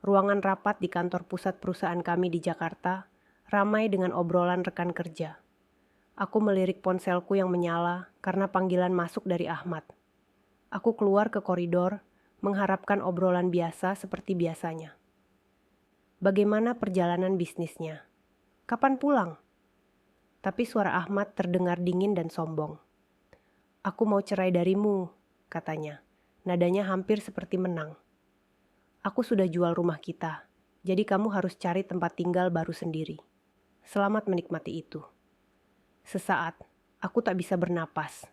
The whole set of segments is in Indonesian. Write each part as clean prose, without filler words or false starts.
Ruangan rapat di kantor pusat perusahaan kami di Jakarta ramai dengan obrolan rekan kerja. Aku melirik ponselku yang menyala karena panggilan masuk dari Ahmad. Aku keluar ke koridor, mengharapkan obrolan biasa seperti biasanya. Bagaimana perjalanan bisnisnya? Kapan pulang? Tapi suara Ahmad terdengar dingin dan sombong. Aku mau cerai darimu, katanya. Nadanya hampir seperti menang. Aku sudah jual rumah kita, jadi kamu harus cari tempat tinggal baru sendiri. Selamat menikmati itu. Sesaat, aku tak bisa bernapas.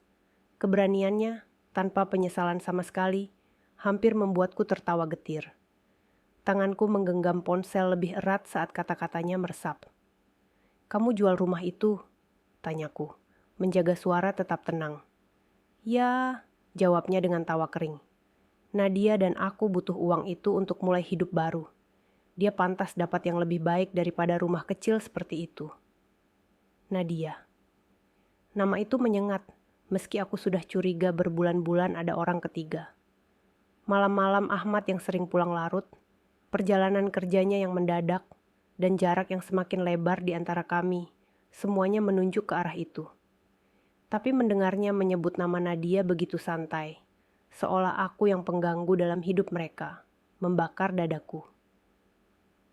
Keberaniannya, tanpa penyesalan sama sekali, hampir membuatku tertawa getir. Tanganku menggenggam ponsel lebih erat saat kata-katanya meresap. Kamu jual rumah itu? Tanyaku, menjaga suara tetap tenang. Ya, jawabnya dengan tawa kering. Nadia dan aku butuh uang itu untuk mulai hidup baru. Dia pantas dapat yang lebih baik daripada rumah kecil seperti itu. Nadia. Nama itu menyengat, meski aku sudah curiga berbulan-bulan ada orang ketiga. Malam-malam Ahmad yang sering pulang larut, perjalanan kerjanya yang mendadak, dan jarak yang semakin lebar di antara kami, semuanya menunjuk ke arah itu. Tapi mendengarnya menyebut nama Nadia begitu santai, seolah aku yang pengganggu dalam hidup mereka, membakar dadaku.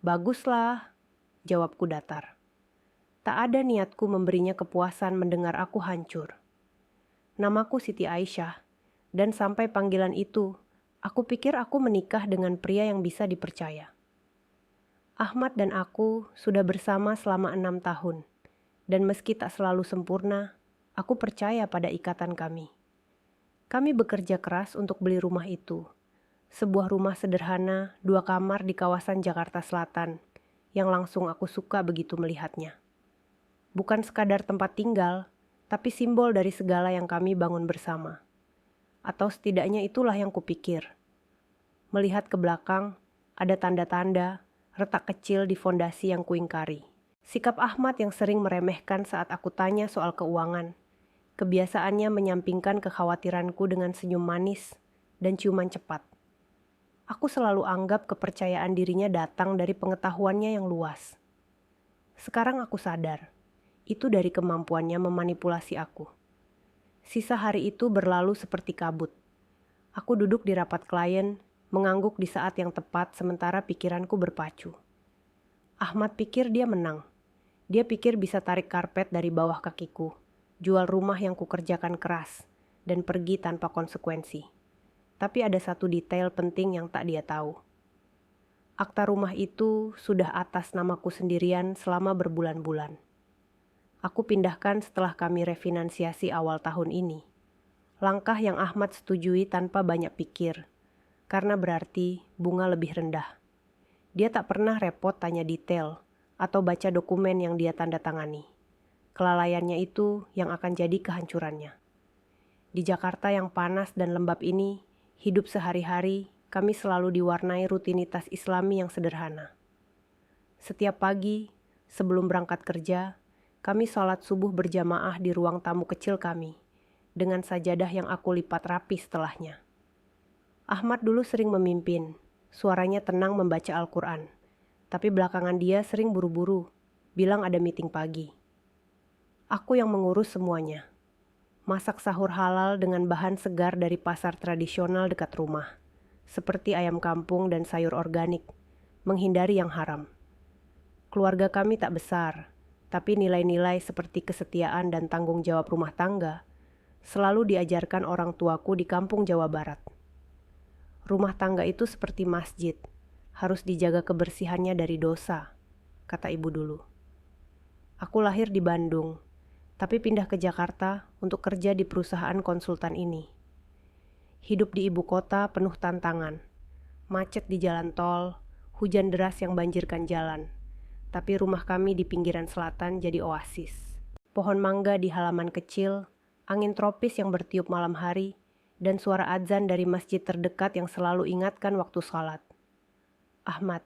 Baguslah, jawabku datar. Tak ada niatku memberinya kepuasan mendengar aku hancur. Namaku Siti Aisyah, dan sampai panggilan itu, aku pikir aku menikah dengan pria yang bisa dipercaya. Ahmad dan aku sudah bersama selama 6 tahun, dan meski tak selalu sempurna, aku percaya pada ikatan kami. Kami bekerja keras untuk beli rumah itu. Sebuah rumah sederhana, 2 kamar di kawasan Jakarta Selatan, yang langsung aku suka begitu melihatnya. Bukan sekadar tempat tinggal, tapi simbol dari segala yang kami bangun bersama. Atau setidaknya itulah yang kupikir. Melihat ke belakang, ada tanda-tanda, retak kecil di fondasi yang kuingkari. Sikap Ahmad yang sering meremehkan saat aku tanya soal keuangan. Kebiasaannya menyampingkan kekhawatiranku dengan senyum manis dan ciuman cepat. Aku selalu anggap kepercayaan dirinya datang dari pengetahuannya yang luas. Sekarang aku sadar, itu dari kemampuannya memanipulasi aku. Sisa hari itu berlalu seperti kabut. Aku duduk di rapat klien, mengangguk di saat yang tepat sementara pikiranku berpacu. Ahmad pikir dia menang. Dia pikir bisa tarik karpet dari bawah kakiku, jual rumah yang kukerjakan keras, dan pergi tanpa konsekuensi. Tapi ada satu detail penting yang tak dia tahu. Akta rumah itu sudah atas namaku sendirian selama berbulan-bulan. Aku pindahkan setelah kami refinansiasi awal tahun ini. Langkah yang Ahmad setujui tanpa banyak pikir, karena berarti bunga lebih rendah. Dia tak pernah repot tanya detail atau baca dokumen yang dia tanda tangani. Kelalaiannya itu yang akan jadi kehancurannya. Di Jakarta yang panas dan lembab ini, hidup sehari-hari kami selalu diwarnai rutinitas Islami yang sederhana. Setiap pagi, sebelum berangkat kerja, kami sholat subuh berjamaah di ruang tamu kecil kami, dengan sajadah yang aku lipat rapi setelahnya. Ahmad dulu sering memimpin, suaranya tenang membaca Al-Quran, tapi belakangan dia sering buru-buru, bilang ada meeting pagi. Aku yang mengurus semuanya. Masak sahur halal dengan bahan segar dari pasar tradisional dekat rumah, seperti ayam kampung dan sayur organik, menghindari yang haram. Keluarga kami tak besar, tapi nilai-nilai seperti kesetiaan dan tanggung jawab rumah tangga selalu diajarkan orang tuaku di kampung Jawa Barat. Rumah tangga itu seperti masjid, harus dijaga kebersihannya dari dosa, kata ibu dulu. Aku lahir di Bandung, tapi pindah ke Jakarta untuk kerja di perusahaan konsultan ini. Hidup di ibu kota penuh tantangan, macet di jalan tol, hujan deras yang banjirkan jalan. Tapi rumah kami di pinggiran selatan jadi oasis. Pohon mangga di halaman kecil, angin tropis yang bertiup malam hari, dan suara adzan dari masjid terdekat yang selalu ingatkan waktu sholat. Ahmad,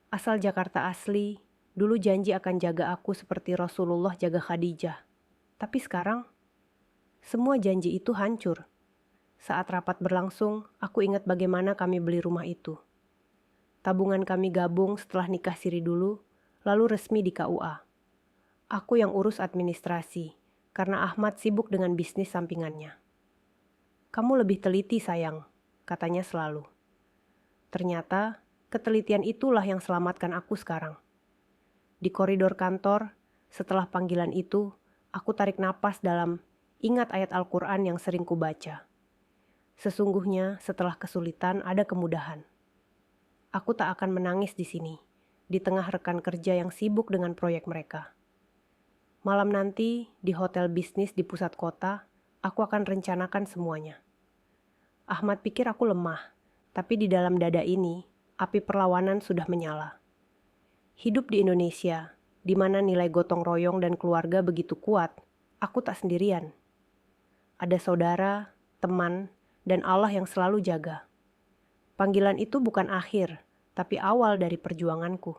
asal Jakarta asli, dulu janji akan jaga aku seperti Rasulullah jaga Khadijah. Tapi sekarang, semua janji itu hancur. Saat rapat berlangsung, aku ingat bagaimana kami beli rumah itu. Tabungan kami gabung setelah nikah siri dulu, lalu resmi di KUA. Aku yang urus administrasi, karena Ahmad sibuk dengan bisnis sampingannya. Kamu lebih teliti sayang, katanya selalu. Ternyata, ketelitian itulah yang selamatkan aku sekarang. Di koridor kantor, setelah panggilan itu, aku tarik napas dalam ingat ayat Al-Quran yang sering kubaca. Sesungguhnya setelah kesulitan ada kemudahan. Aku tak akan menangis di sini, di tengah rekan kerja yang sibuk dengan proyek mereka. Malam nanti, di hotel bisnis di pusat kota, aku akan rencanakan semuanya. Ahmad pikir aku lemah, tapi di dalam dada ini, api perlawanan sudah menyala. Hidup di Indonesia, di mana nilai gotong royong dan keluarga begitu kuat, aku tak sendirian. Ada saudara, teman, dan Allah yang selalu jaga. Panggilan itu bukan akhir, tapi awal dari perjuanganku.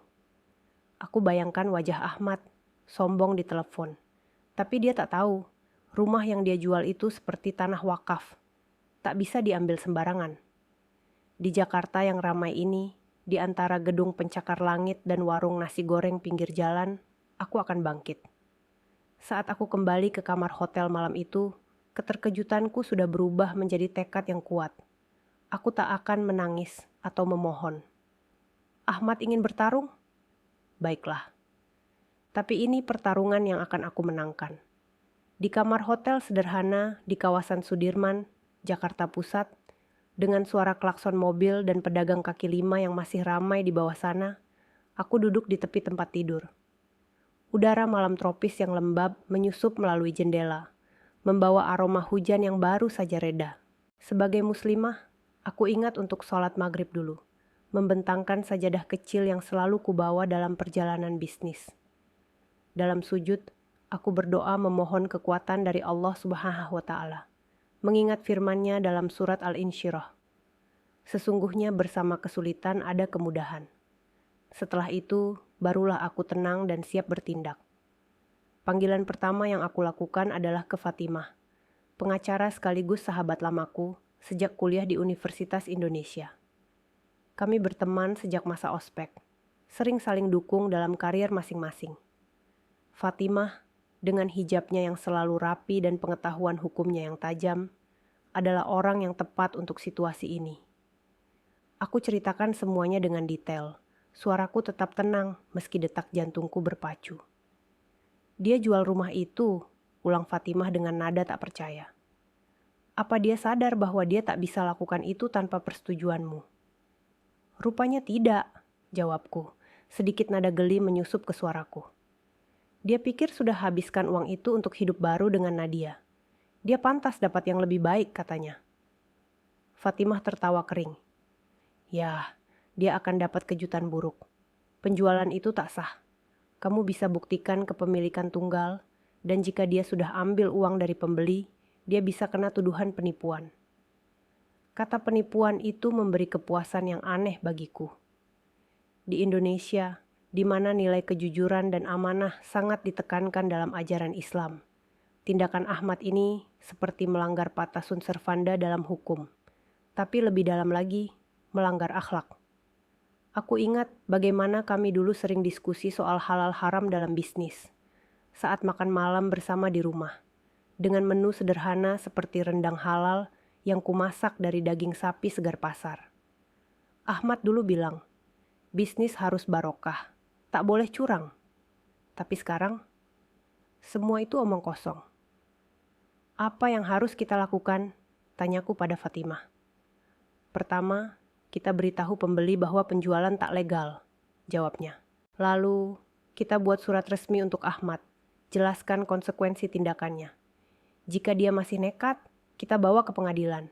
Aku bayangkan wajah Ahmad, sombong di telepon. Tapi dia tak tahu, rumah yang dia jual itu seperti tanah wakaf. Tak bisa diambil sembarangan. Di Jakarta yang ramai ini, di antara gedung pencakar langit dan warung nasi goreng pinggir jalan, aku akan bangkit. Saat aku kembali ke kamar hotel malam itu, keterkejutanku sudah berubah menjadi tekad yang kuat. Aku tak akan menangis atau memohon. Ahmad ingin bertarung? Baiklah. Tapi ini pertarungan yang akan aku menangkan. Di kamar hotel sederhana di kawasan Sudirman, Jakarta Pusat, dengan suara klakson mobil dan pedagang kaki lima yang masih ramai di bawah sana, aku duduk di tepi tempat tidur. Udara malam tropis yang lembab menyusup melalui jendela, membawa aroma hujan yang baru saja reda. Sebagai muslimah, aku ingat untuk sholat maghrib dulu, membentangkan sajadah kecil yang selalu kubawa dalam perjalanan bisnis. Dalam sujud, aku berdoa memohon kekuatan dari Allah Subhanahu wa Ta'ala, mengingat firman-Nya dalam surat Al-Insyirah. Sesungguhnya bersama kesulitan ada kemudahan. Setelah itu, barulah aku tenang dan siap bertindak. Panggilan pertama yang aku lakukan adalah ke Fatimah, pengacara sekaligus sahabat lamaku sejak kuliah di Universitas Indonesia. Kami berteman sejak masa ospek, sering saling dukung dalam karier masing-masing. Fatimah, dengan hijabnya yang selalu rapi dan pengetahuan hukumnya yang tajam, adalah orang yang tepat untuk situasi ini. Aku ceritakan semuanya dengan detail. Suaraku tetap tenang meski detak jantungku berpacu. Dia jual rumah itu, ulang Fatimah dengan nada tak percaya. Apa dia sadar bahwa dia tak bisa lakukan itu tanpa persetujuanmu? Rupanya tidak, jawabku. Sedikit nada geli menyusup ke suaraku. Dia pikir sudah habiskan uang itu untuk hidup baru dengan Nadia. Dia pantas dapat yang lebih baik, katanya. Fatimah tertawa kering. Ya, dia akan dapat kejutan buruk. Penjualan itu tak sah. Kamu bisa buktikan kepemilikan tunggal, dan jika dia sudah ambil uang dari pembeli, dia bisa kena tuduhan penipuan. Kata penipuan itu memberi kepuasan yang aneh bagiku. Di Indonesia, di mana nilai kejujuran dan amanah sangat ditekankan dalam ajaran Islam, tindakan Ahmad ini seperti melanggar patah sun servanda dalam hukum, tapi lebih dalam lagi, melanggar akhlak. Aku ingat bagaimana kami dulu sering diskusi soal halal haram dalam bisnis, saat makan malam bersama di rumah, dengan menu sederhana seperti rendang halal yang kumasak dari daging sapi segar pasar. Ahmad dulu bilang, bisnis harus barokah, tak boleh curang. Tapi sekarang, semua itu omong kosong. Apa yang harus kita lakukan? Tanyaku pada Fatimah. Pertama, kita beritahu pembeli bahwa penjualan tak legal, jawabnya. Lalu, kita buat surat resmi untuk Ahmad, jelaskan konsekuensi tindakannya. Jika dia masih nekat, kita bawa ke pengadilan.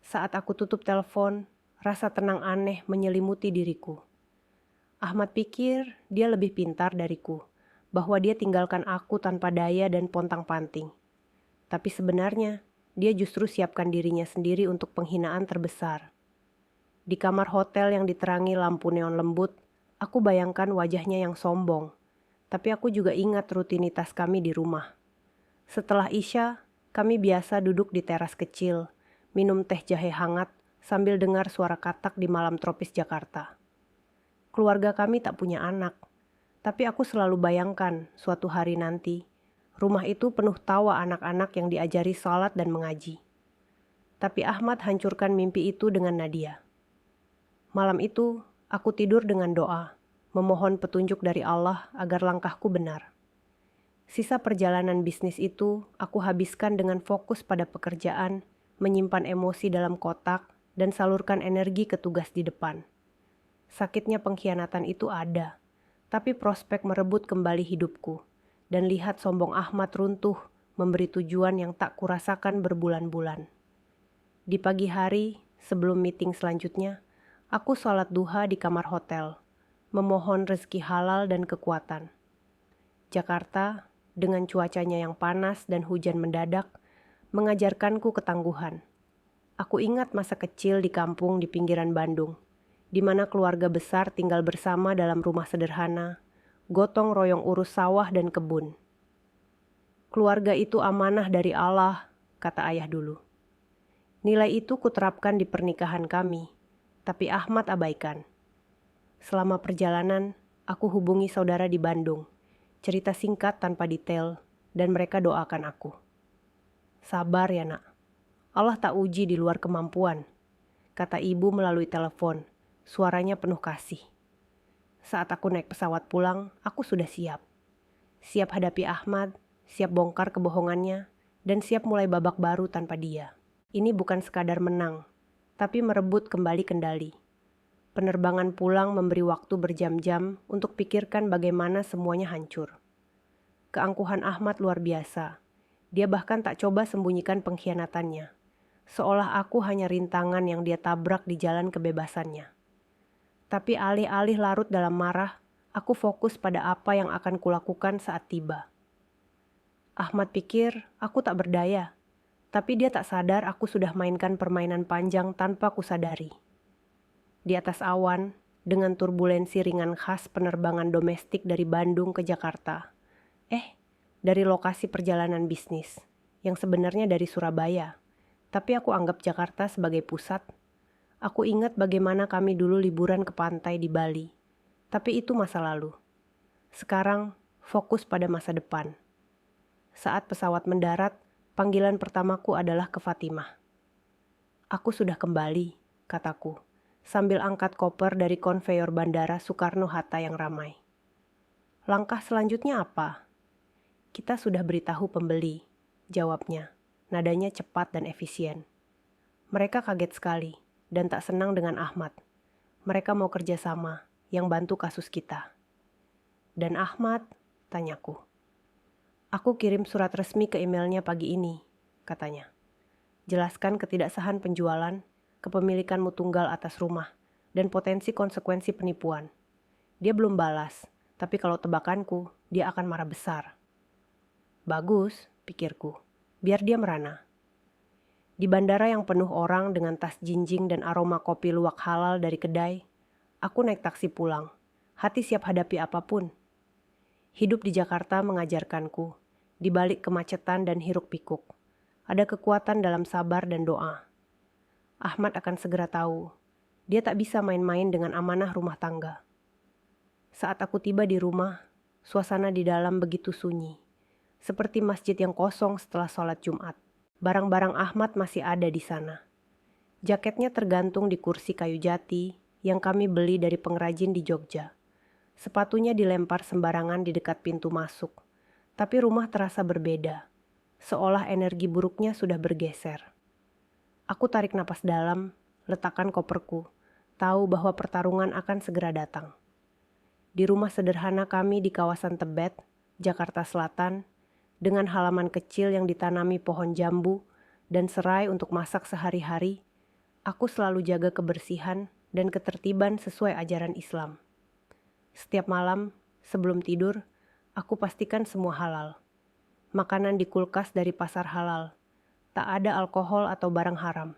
Saat aku tutup telepon, rasa tenang aneh menyelimuti diriku. Ahmad pikir dia lebih pintar dariku, bahwa dia tinggalkan aku tanpa daya dan pontang-panting. Tapi sebenarnya, dia justru siapkan dirinya sendiri untuk penghinaan terbesar. Di kamar hotel yang diterangi lampu neon lembut, aku bayangkan wajahnya yang sombong. Tapi aku juga ingat rutinitas kami di rumah. Setelah Isya, kami biasa duduk di teras kecil, minum teh jahe hangat sambil dengar suara katak di malam tropis Jakarta. Keluarga kami tak punya anak, tapi aku selalu bayangkan suatu hari nanti, rumah itu penuh tawa anak-anak yang diajari salat dan mengaji. Tapi Ahmad hancurkan mimpi itu dengan Nadia. Malam itu, aku tidur dengan doa, memohon petunjuk dari Allah agar langkahku benar. Sisa perjalanan bisnis itu aku habiskan dengan fokus pada pekerjaan, menyimpan emosi dalam kotak, dan salurkan energi ke tugas di depan. Sakitnya pengkhianatan itu ada, tapi prospek merebut kembali hidupku, dan lihat sombong Ahmad runtuh memberi tujuan yang tak kurasakan berbulan-bulan. Di pagi hari, sebelum meeting selanjutnya, aku sholat duha di kamar hotel, memohon rezeki halal dan kekuatan. Jakarta, dengan cuacanya yang panas dan hujan mendadak, mengajarkanku ketangguhan. Aku ingat masa kecil di kampung di pinggiran Bandung, di mana keluarga besar tinggal bersama dalam rumah sederhana, gotong royong urus sawah dan kebun. Keluarga itu amanah dari Allah, kata ayah dulu. Nilai itu kuterapkan di pernikahan kami, tapi Ahmad abaikan. Selama perjalanan, aku hubungi saudara di Bandung, cerita singkat tanpa detail, dan mereka doakan aku. Sabar ya nak, Allah tak uji di luar kemampuan, kata ibu melalui telepon, suaranya penuh kasih. Saat aku naik pesawat pulang, aku sudah siap. Siap hadapi Ahmad, siap bongkar kebohongannya, dan siap mulai babak baru tanpa dia. Ini bukan sekadar menang, tapi merebut kembali kendali. Penerbangan pulang memberi waktu berjam-jam untuk pikirkan bagaimana semuanya hancur. Keangkuhan Ahmad luar biasa. Dia bahkan tak coba sembunyikan pengkhianatannya, seolah aku hanya rintangan yang dia tabrak di jalan kebebasannya. Tapi alih-alih larut dalam marah, aku fokus pada apa yang akan kulakukan saat tiba. Ahmad pikir aku tak berdaya, tapi dia tak sadar aku sudah mainkan permainan panjang tanpa kusadari. Di atas awan, dengan turbulensi ringan khas penerbangan domestik dari Bandung ke Jakarta. Dari lokasi perjalanan bisnis, yang sebenarnya dari Surabaya. Tapi aku anggap Jakarta sebagai pusat. Aku ingat bagaimana kami dulu liburan ke pantai di Bali. Tapi itu masa lalu. Sekarang, fokus pada masa depan. Saat pesawat mendarat, panggilan pertamaku adalah ke Fatimah. Aku sudah kembali, kataku, sambil angkat koper dari konveyor bandara Soekarno-Hatta yang ramai. Langkah selanjutnya apa? Kita sudah beritahu pembeli, jawabnya, nadanya cepat dan efisien. Mereka kaget sekali dan tak senang dengan Ahmad. Mereka mau kerjasama yang bantu kasus kita. Dan Ahmad, tanyaku. Aku kirim surat resmi ke emailnya pagi ini, katanya. Jelaskan ketidaksahan penjualan, kepemilikanmu tunggal atas rumah, dan potensi konsekuensi penipuan. Dia belum balas, tapi kalau tebakanku, dia akan marah besar. Bagus, pikirku, biar dia merana. Di bandara yang penuh orang dengan tas jinjing dan aroma kopi luwak halal dari kedai, aku naik taksi pulang, hati siap hadapi apapun. Hidup di Jakarta mengajarkanku, di balik kemacetan dan hiruk pikuk, ada kekuatan dalam sabar dan doa. Ahmad akan segera tahu, dia tak bisa main-main dengan amanah rumah tangga. Saat aku tiba di rumah, suasana di dalam begitu sunyi. Seperti masjid yang kosong setelah sholat Jumat. Barang-barang Ahmad masih ada di sana. Jaketnya tergantung di kursi kayu jati yang kami beli dari pengrajin di Jogja. Sepatunya dilempar sembarangan di dekat pintu masuk. Tapi rumah terasa berbeda, seolah energi buruknya sudah bergeser. Aku tarik napas dalam, letakkan koperku, tahu bahwa pertarungan akan segera datang. Di rumah sederhana kami di kawasan Tebet, Jakarta Selatan, dengan halaman kecil yang ditanami pohon jambu dan serai untuk masak sehari-hari, aku selalu jaga kebersihan dan ketertiban sesuai ajaran Islam. Setiap malam, sebelum tidur, aku pastikan semua halal. Makanan di kulkas dari pasar halal. Tak ada alkohol atau barang haram.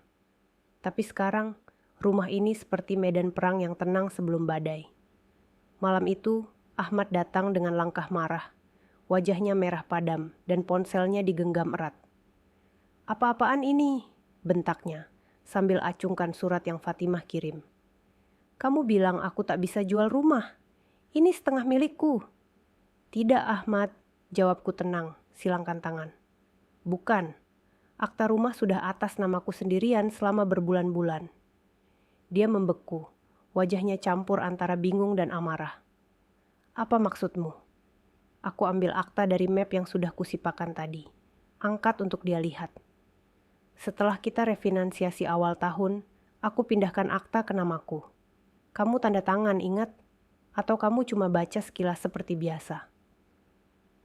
Tapi sekarang, rumah ini seperti medan perang yang tenang sebelum badai. Malam itu, Ahmad datang dengan langkah marah. Wajahnya merah padam dan ponselnya digenggam erat. "Apa-apaan ini?" bentaknya, sambil acungkan surat yang Fatimah kirim. Kamu bilang aku tak bisa jual rumah. Ini setengah milikku. Tidak, Ahmad, jawabku tenang, silangkan tangan. Bukan, akta rumah sudah atas namaku sendirian selama berbulan-bulan. Dia membeku, wajahnya campur antara bingung dan amarah. Apa maksudmu? Aku ambil akta dari map yang sudah kusipakan tadi. Angkat untuk dia lihat. Setelah kita refinansiasi awal tahun, aku pindahkan akta ke namaku. Kamu tanda tangan, ingat? Atau kamu cuma baca sekilas seperti biasa?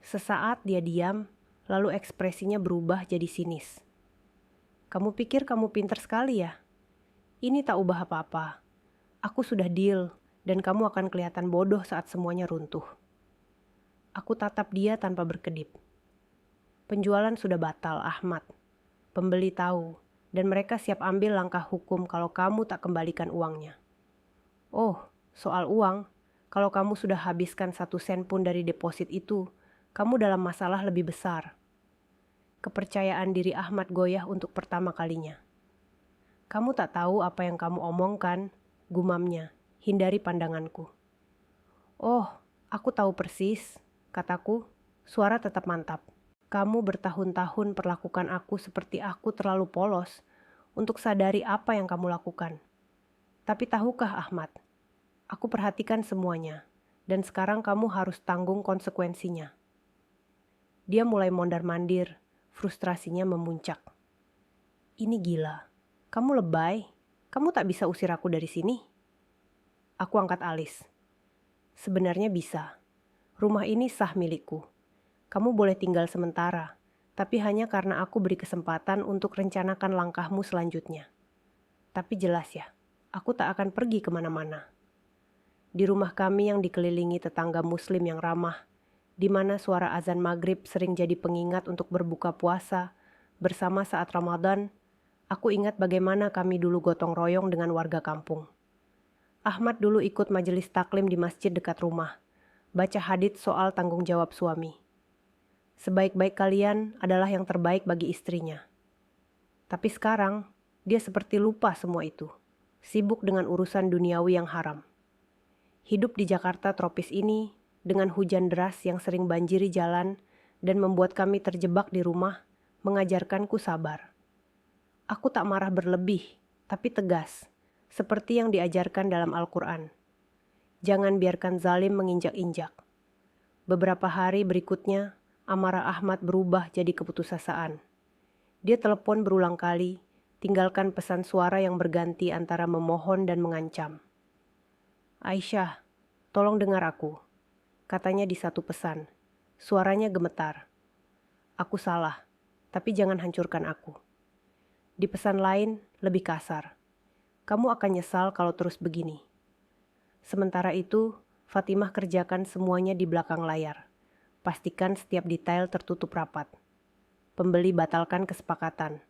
Sesaat dia diam, lalu ekspresinya berubah jadi sinis. Kamu pikir kamu pintar sekali ya? Ini tak ubah apa-apa. Aku sudah deal, dan kamu akan kelihatan bodoh saat semuanya runtuh. Aku tatap dia tanpa berkedip. Penjualan sudah batal, Ahmad. Pembeli tahu, dan mereka siap ambil langkah hukum kalau kamu tak kembalikan uangnya. Oh, soal uang, kalau kamu sudah habiskan 1 sen pun dari deposit itu, kamu dalam masalah lebih besar. Kepercayaan diri Ahmad goyah untuk pertama kalinya. Kamu tak tahu apa yang kamu omongkan, gumamnya, hindari pandanganku. Oh, aku tahu persis, kataku, suara tetap mantap. Kamu bertahun-tahun perlakukan aku seperti aku terlalu polos untuk sadari apa yang kamu lakukan. Tapi tahukah Ahmad, aku perhatikan semuanya, dan sekarang kamu harus tanggung konsekuensinya. Dia mulai mondar-mandir, frustrasinya memuncak. Ini gila, kamu lebay, kamu tak bisa usir aku dari sini? Aku angkat alis. Sebenarnya bisa, rumah ini sah milikku. Kamu boleh tinggal sementara, tapi hanya karena aku beri kesempatan untuk rencanakan langkahmu selanjutnya. Tapi jelas ya, aku tak akan pergi kemana-mana. Di rumah kami yang dikelilingi tetangga muslim yang ramah, di mana suara azan maghrib sering jadi pengingat untuk berbuka puasa, bersama saat Ramadan, aku ingat bagaimana kami dulu gotong royong dengan warga kampung. Ahmad dulu ikut majelis taklim di masjid dekat rumah, baca hadits soal tanggung jawab suami. Sebaik-baik kalian adalah yang terbaik bagi istrinya. Tapi sekarang, dia seperti lupa semua itu, sibuk dengan urusan duniawi yang haram. Hidup di Jakarta tropis ini, dengan hujan deras yang sering banjiri jalan dan membuat kami terjebak di rumah, mengajarkanku sabar. Aku tak marah berlebih, tapi tegas, seperti yang diajarkan dalam Al-Quran. Jangan biarkan zalim menginjak-injak. Beberapa hari berikutnya, amarah Ahmad berubah jadi keputusasaan. Dia telepon berulang kali, tinggalkan pesan suara yang berganti antara memohon dan mengancam. Aisyah, tolong dengar aku, katanya di satu pesan. Suaranya gemetar. Aku salah, tapi jangan hancurkan aku. Di pesan lain, lebih kasar. Kamu akan nyesal kalau terus begini. Sementara itu, Fatimah kerjakan semuanya di belakang layar. Pastikan setiap detail tertutup rapat. Pembeli batalkan kesepakatan.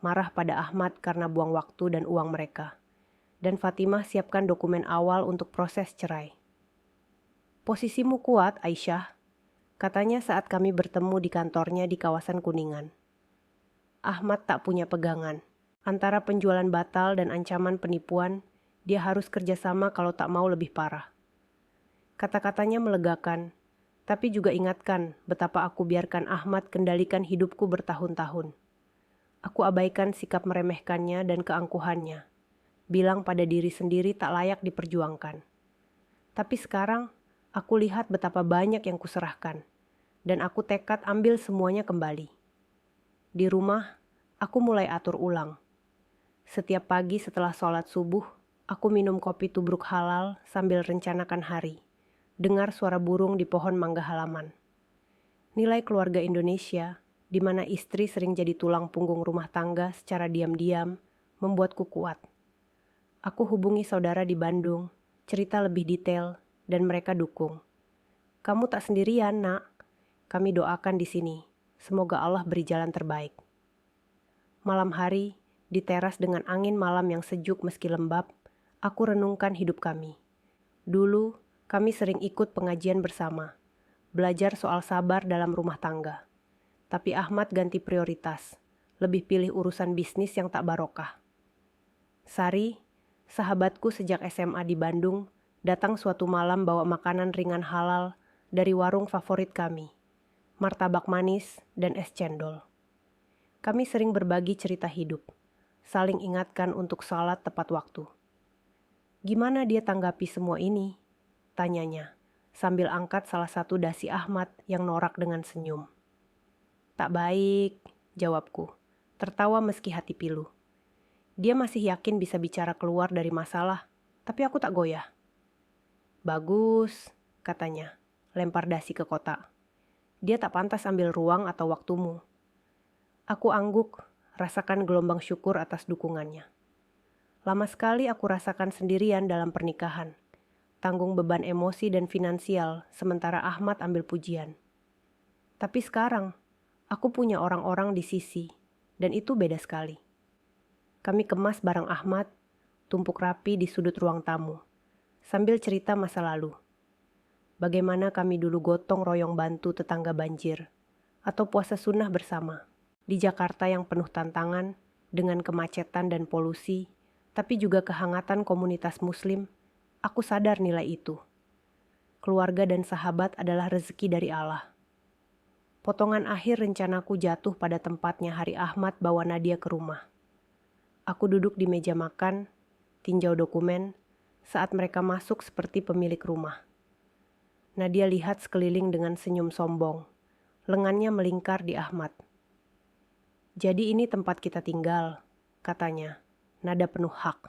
Marah pada Ahmad karena buang waktu dan uang mereka. Dan Fatimah siapkan dokumen awal untuk proses cerai. Posisimu kuat, Aisyah, katanya saat kami bertemu di kantornya di kawasan Kuningan. Ahmad tak punya pegangan. Antara penjualan batal dan ancaman penipuan, dia harus kerjasama kalau tak mau lebih parah. Kata-katanya melegakan, tapi juga ingatkan betapa aku biarkan Ahmad kendalikan hidupku bertahun-tahun. Aku abaikan sikap meremehkannya dan keangkuhannya. Bilang pada diri sendiri tak layak diperjuangkan. Tapi sekarang, aku lihat betapa banyak yang kuserahkan, dan aku tekad ambil semuanya kembali. Di rumah, aku mulai atur ulang. Setiap pagi setelah sholat subuh, aku minum kopi tubruk halal sambil rencanakan hari. Dengar suara burung di pohon mangga halaman. Nilai keluarga Indonesia, di mana istri sering jadi tulang punggung rumah tangga secara diam-diam, membuatku kuat. Aku hubungi saudara di Bandung, cerita lebih detail, dan mereka dukung. Kamu tak sendirian, nak. Kami doakan di sini. Semoga Allah beri jalan terbaik. Malam hari, di teras dengan angin malam yang sejuk meski lembab, aku renungkan hidup kami. Dulu, kami sering ikut pengajian bersama, belajar soal sabar dalam rumah tangga. Tapi Ahmad ganti prioritas, lebih pilih urusan bisnis yang tak barokah. Sari, Sahabatku sejak SMA di Bandung datang suatu malam bawa makanan ringan halal dari warung favorit kami, martabak manis dan es cendol. Kami sering berbagi cerita hidup, saling ingatkan untuk sholat tepat waktu. Gimana dia tanggapi semua ini? Tanyanya, sambil angkat salah satu dasi Ahmad yang norak dengan senyum. Tak baik, jawabku, tertawa meski hati pilu. Dia masih yakin bisa bicara keluar dari masalah, tapi aku tak goyah. Bagus, katanya, lempar dasi ke kotak. Dia tak pantas ambil ruang atau waktumu. Aku angguk, rasakan gelombang syukur atas dukungannya. Lama sekali aku rasakan sendirian dalam pernikahan. Tanggung beban emosi dan finansial, sementara Ahmad ambil pujian. Tapi sekarang, aku punya orang-orang di sisi, dan itu beda sekali. Kami kemas barang Ahmad, tumpuk rapi di sudut ruang tamu, sambil cerita masa lalu. Bagaimana kami dulu gotong royong bantu tetangga banjir, atau puasa sunnah bersama, di Jakarta yang penuh tantangan, dengan kemacetan dan polusi, tapi juga kehangatan komunitas muslim. Aku sadar nilai itu. Keluarga dan sahabat adalah rezeki dari Allah. Potongan akhir rencanaku jatuh pada tempatnya hari Ahmad bawa Nadia ke rumah. Aku duduk di meja makan, tinjau dokumen, saat mereka masuk seperti pemilik rumah. Nadia lihat sekeliling dengan senyum sombong. Lengannya melingkar di Ahmad. Jadi ini tempat kita tinggal, katanya, nada penuh hak.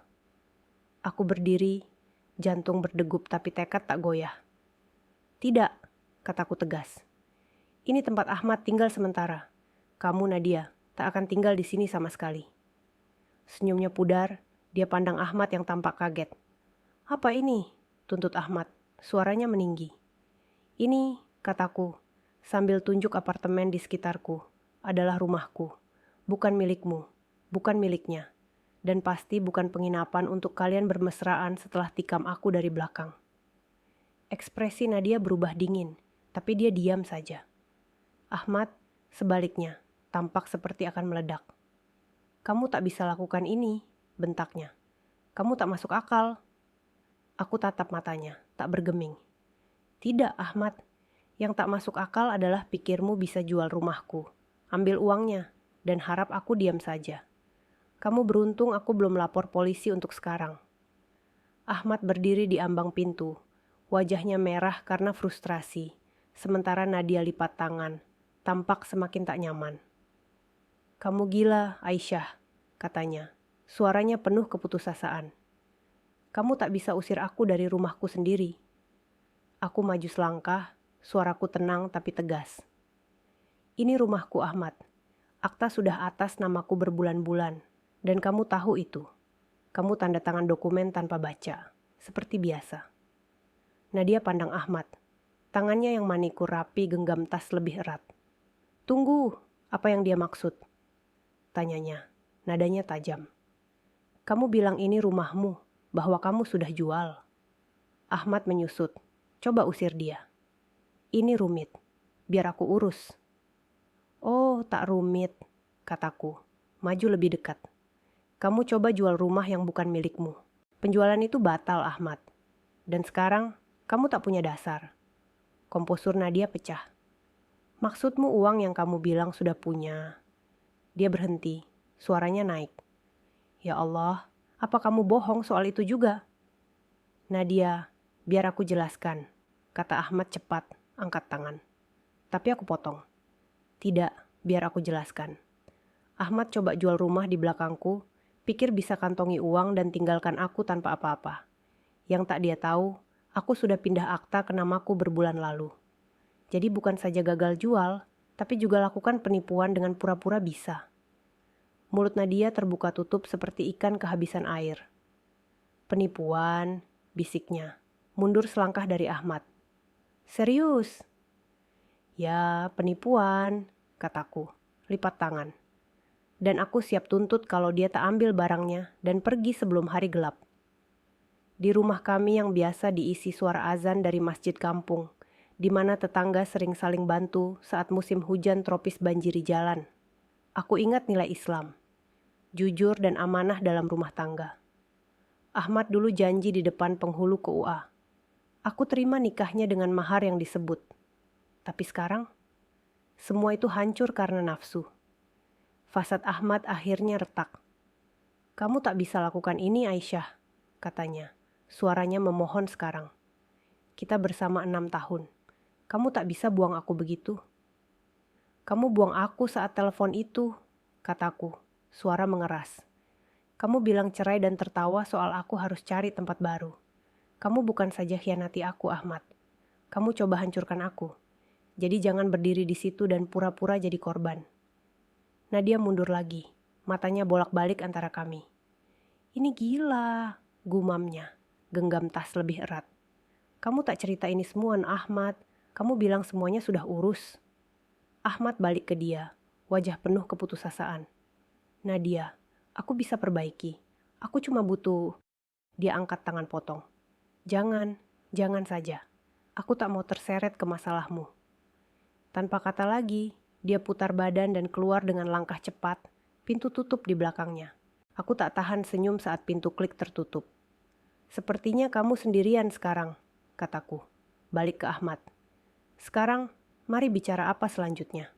Aku berdiri, jantung berdegup tapi tekad tak goyah. Tidak, kataku tegas. Ini tempat Ahmad tinggal sementara. Kamu, Nadia, tak akan tinggal di sini sama sekali. Senyumnya pudar, dia pandang Ahmad yang tampak kaget. Apa ini? Tuntut Ahmad, suaranya meninggi. Ini, kataku, sambil tunjuk apartemen di sekitarku, adalah rumahku. Bukan milikmu, bukan miliknya. Dan pasti bukan penginapan untuk kalian bermesraan setelah tikam aku dari belakang. Ekspresi Nadia berubah dingin, tapi dia diam saja. Ahmad, sebaliknya, tampak seperti akan meledak. Kamu tak bisa lakukan ini, bentaknya. Kamu tak masuk akal. Aku tatap matanya, tak bergeming. Tidak, Ahmad. Yang tak masuk akal adalah pikirmu bisa jual rumahku, ambil uangnya, dan harap aku diam saja. Kamu beruntung aku belum lapor polisi untuk sekarang. Ahmad berdiri di ambang pintu, wajahnya merah karena frustrasi, sementara Nadia lipat tangan, tampak semakin tak nyaman. Kamu gila, Aisyah, katanya. Suaranya penuh keputusasaan. Kamu tak bisa usir aku dari rumahku sendiri. Aku maju selangkah, suaraku tenang tapi tegas. Ini rumahku, Ahmad. Akta sudah atas namaku berbulan-bulan, dan kamu tahu itu. Kamu tanda tangan dokumen tanpa baca, seperti biasa. Nadia pandang Ahmad. Tangannya yang manikur rapi genggam tas lebih erat. Tunggu, apa yang dia maksud? Tanyanya, nadanya tajam. Kamu bilang ini rumahmu, bahwa kamu sudah jual. Ahmad menyusut. Coba usir dia. Ini rumit, biar aku urus. Oh, tak rumit, kataku. Maju lebih dekat. Kamu coba jual rumah yang bukan milikmu. Penjualan itu batal, Ahmad. Dan sekarang, kamu tak punya dasar. Komposur Nadia pecah. Maksudmu uang yang kamu bilang sudah punya. Dia berhenti, suaranya naik. Ya Allah, apa kamu bohong soal itu juga? Nadia, biar aku jelaskan, kata Ahmad cepat, angkat tangan. Tapi aku potong. Tidak, biar aku jelaskan. Ahmad coba jual rumah di belakangku, pikir bisa kantongi uang dan tinggalkan aku tanpa apa-apa. Yang tak dia tahu, aku sudah pindah akta ke namaku berbulan lalu. Jadi bukan saja gagal jual, tapi juga lakukan penipuan dengan pura-pura bisa. Mulut Nadia terbuka tutup seperti ikan kehabisan air. Penipuan, bisiknya. Mundur selangkah dari Ahmad. Serius? Ya, penipuan, kataku, lipat tangan. Dan aku siap tuntut kalau dia tak ambil barangnya dan pergi sebelum hari gelap. Di rumah kami yang biasa diisi suara azan dari masjid kampung, di mana tetangga sering saling bantu saat musim hujan tropis banjiri jalan. Aku ingat nilai Islam, jujur dan amanah dalam rumah tangga. Ahmad dulu janji di depan penghulu KUA. Aku terima nikahnya dengan mahar yang disebut. Tapi sekarang, semua itu hancur karena nafsu. Fasad Ahmad akhirnya retak. Kamu tak bisa lakukan ini, Aisyah, katanya. Suaranya memohon sekarang. Kita bersama 6 tahun. Kamu tak bisa buang aku begitu. Kamu buang aku saat telepon itu, kataku. Suara mengeras. Kamu bilang cerai dan tertawa soal aku harus cari tempat baru. Kamu bukan saja khianati aku, Ahmad. Kamu coba hancurkan aku. Jadi jangan berdiri di situ dan pura-pura jadi korban. Nadia mundur lagi. Matanya bolak-balik antara kami. Ini gila, gumamnya. Genggam tas lebih erat. Kamu tak cerita ini semua, Ahmad. Kamu bilang semuanya sudah urus. Ahmad balik ke dia, wajah penuh keputusasaan. Nadia, aku bisa perbaiki. Aku cuma butuh... Dia angkat tangan potong. Jangan saja. Aku tak mau terseret ke masalahmu. Tanpa kata lagi, dia putar badan dan keluar dengan langkah cepat. Pintu tutup di belakangnya. Aku tak tahan senyum saat pintu klik tertutup. Sepertinya kamu sendirian sekarang, kataku. Balik ke Ahmad. Sekarang, mari bicara apa selanjutnya.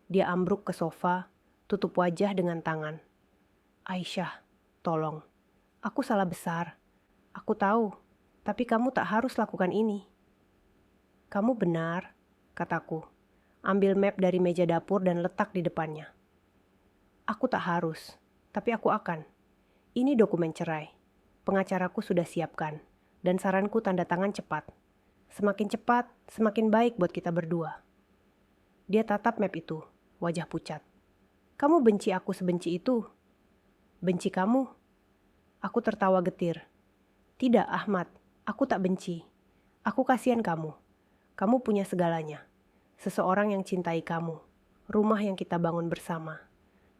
Dia ambruk ke sofa, tutup wajah dengan tangan. Aisyah, tolong. Aku salah besar. Aku tahu, tapi kamu tak harus lakukan ini. Kamu benar, kataku. Ambil map dari meja dapur dan letak di depannya. Aku tak harus, tapi aku akan. Ini dokumen cerai. Pengacaraku sudah siapkan, dan saranku tanda tangan cepat. Semakin cepat, semakin baik buat kita berdua. Dia tatap map itu, wajah pucat. Kamu benci aku sebenci itu? Benci kamu? Aku tertawa getir. Tidak, Ahmad, aku tak benci. Aku kasihan kamu. Kamu punya segalanya. Seseorang yang cintai kamu. Rumah yang kita bangun bersama.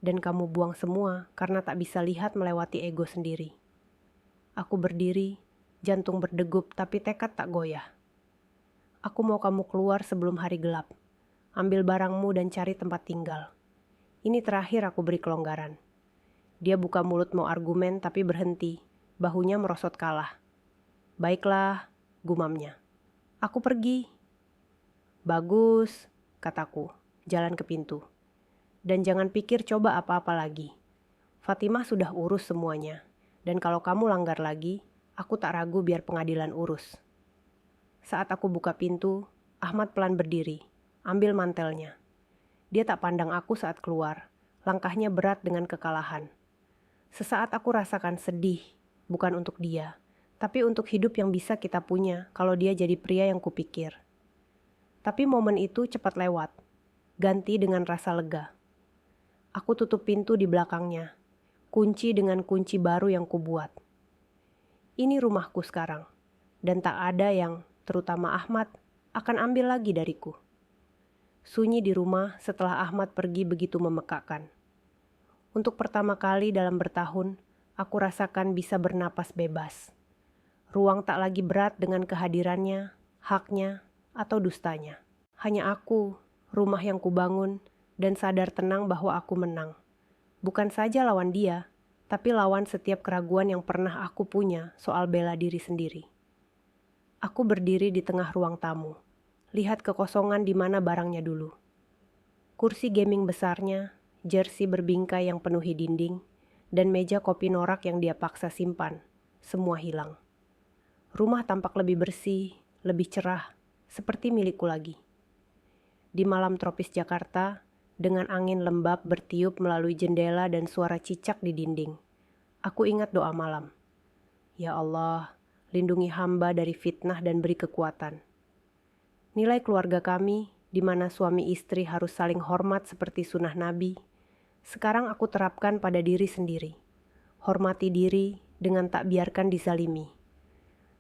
Dan kamu buang semua karena tak bisa lihat melewati ego sendiri. Aku berdiri, jantung berdegup tapi tekad tak goyah. Aku mau kamu keluar sebelum hari gelap. Ambil barangmu dan cari tempat tinggal. Ini terakhir aku beri kelonggaran. Dia buka mulut mau argumen tapi berhenti. Bahunya merosot kalah. Baiklah, gumamnya. Aku pergi. Bagus, kataku. Jalan ke pintu. Dan jangan pikir coba apa-apa lagi. Fatimah sudah urus semuanya. Dan kalau kamu langgar lagi, aku tak ragu biar pengadilan urus. Saat aku buka pintu, Ahmad pelan berdiri. Ambil mantelnya. Dia tak pandang aku saat keluar. Langkahnya berat dengan kekalahan. Sesaat aku rasakan sedih, bukan untuk dia, tapi untuk hidup yang bisa kita punya kalau dia jadi pria yang kupikir. Tapi momen itu cepat lewat, ganti dengan rasa lega. Aku tutup pintu di belakangnya, kunci dengan kunci baru yang kubuat. Ini rumahku sekarang, dan tak ada yang, terutama Ahmad, akan ambil lagi dariku. Sunyi di rumah setelah Ahmad pergi begitu memekakkan. Untuk pertama kali dalam bertahun, aku rasakan bisa bernapas bebas. Ruang tak lagi berat dengan kehadirannya, haknya, atau dustanya. Hanya aku, rumah yang kubangun, dan sadar tenang bahwa aku menang. Bukan saja lawan dia, tapi lawan setiap keraguan yang pernah aku punya soal bela diri sendiri. Aku berdiri di tengah ruang tamu, lihat kekosongan di mana barangnya dulu. Kursi gaming besarnya, jersey berbingkai yang penuhi dinding, dan meja kopi norak yang dia paksa simpan, semua hilang. Rumah tampak lebih bersih, lebih cerah, seperti milikku lagi. Di malam tropis Jakarta, dengan angin lembab bertiup melalui jendela dan suara cicak di dinding, aku ingat doa malam. Ya Allah, lindungi hamba dari fitnah dan beri kekuatan. Nilai keluarga kami, di mana suami istri harus saling hormat seperti sunnah Nabi, sekarang aku terapkan pada diri sendiri. Hormati diri dengan tak biarkan dizalimi.